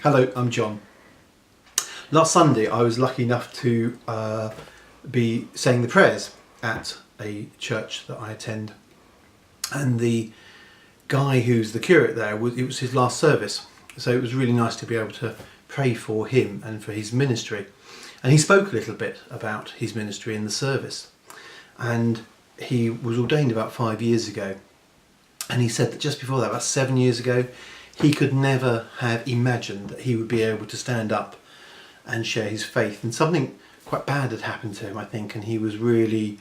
Hello, I'm John. Last Sunday I was lucky enough to be saying the prayers at a church that I attend, and the guy who's the curate there, it was his last service, so it was really nice to be able to pray for him and for his ministry. And he spoke a little bit about his ministry in the service, and he was ordained about 5 years ago, and he said that just before that, about 7 years ago, he could never have imagined that he would be able to stand up and share his faith. And something quite bad had happened to him, I think, and he was really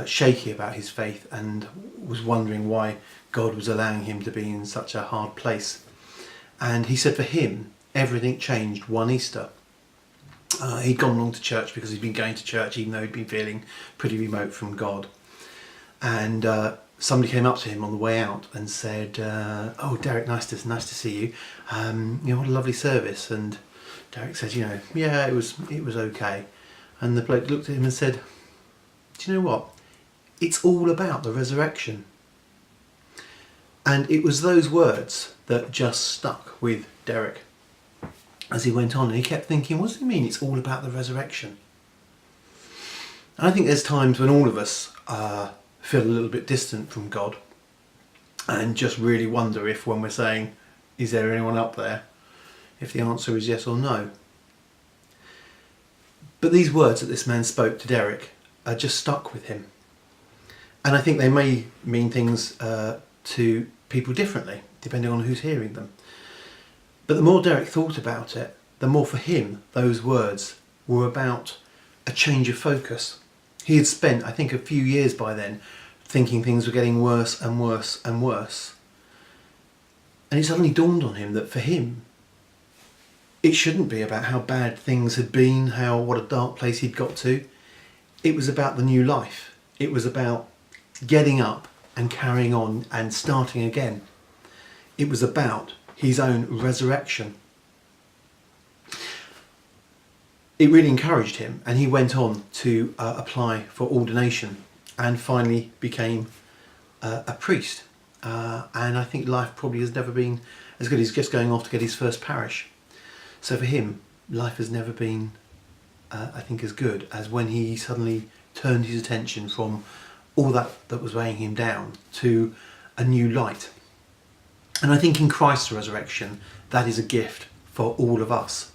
shaky about his faith and was wondering why God was allowing him to be in such a hard place. And he said for him, everything changed one Easter. He'd gone along to church because he'd been going to church even though he'd been feeling pretty remote from God. And somebody came up to him on the way out and said, "Oh, Derek, nice to see you. What a lovely service." And Derek said, "Yeah, it was okay." And the bloke looked at him and said, "Do you know what? It's all about the resurrection." And it was those words that just stuck with Derek as he went on, and he kept thinking, what does it mean it's all about the resurrection? And I think there's times when all of us feel a little bit distant from God and just really wonder if, when we're saying, is there anyone up there, if the answer is yes or no. But these words that this man spoke to Derek are just stuck with him. And I think they may mean things to people differently, depending on who's hearing them. But the more Derek thought about it, the more for him those words were about a change of focus. He had spent, I think, a few years by then thinking things were getting worse and worse and worse. And it suddenly dawned on him that for him, it shouldn't be about how bad things had been, what a dark place he'd got to. It was about the new life. It was about getting up and carrying on and starting again. It was about his own resurrection. It really encouraged him, and he went on to apply for ordination and finally became a priest. And I think life probably has never been as good. He's just going off to get his first parish. So for him, life has never been, I think, as good as when he suddenly turned his attention from all that was weighing him down to a new light. And I think in Christ's resurrection, that is a gift for all of us.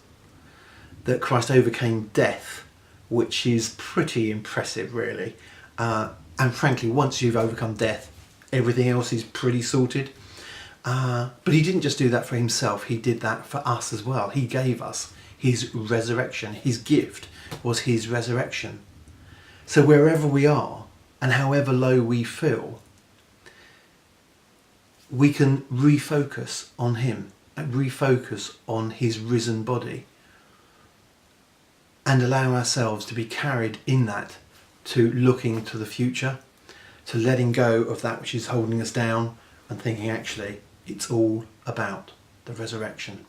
That Christ overcame death, which is pretty impressive, really. And frankly, once you've overcome death, everything else is pretty sorted. But he didn't just do that for himself, he did that for us as well. He gave us his resurrection. His gift was his resurrection. So wherever we are and however low we feel, we can refocus on him and refocus on his risen body and allow ourselves to be carried in that, to looking to the future, to letting go of that which is holding us down and thinking, actually, it's all about the resurrection.